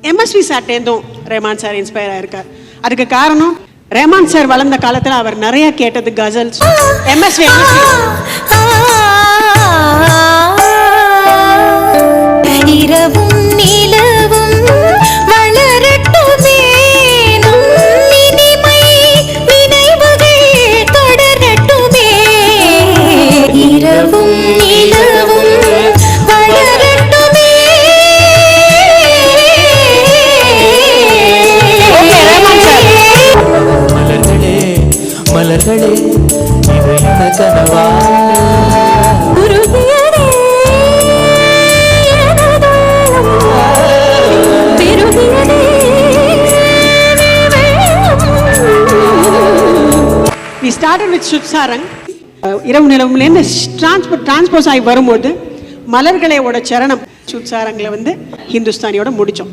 MSV சார்ட்டேருந்தும் Rahman sir inspire ஆயிருக்கார். அதுக்கு காரணம் ரஹ்மான் சார் வளர்ந்த காலத்தில் அவர் நிறைய கேட்டது கசல்ஸ். எம்எஸ்வி இரவும் நிலவும் வளரட்டுமே, இனிமை நினைவுகள் தொடரட்டுமே. இரவும் நிலவும் வளரட்டுமே. மலர்களே மலர்களே இது என்ன கனவா? We started with சுத்சாரங். இரவு நிலவுலேருந்து டிரான்ஸ்போஸ் ஆகி வரும்போது மலர்களையோட சரணம் சுத்சாரங்கில் வந்து ஹிந்துஸ்தானியோட முடித்தோம்.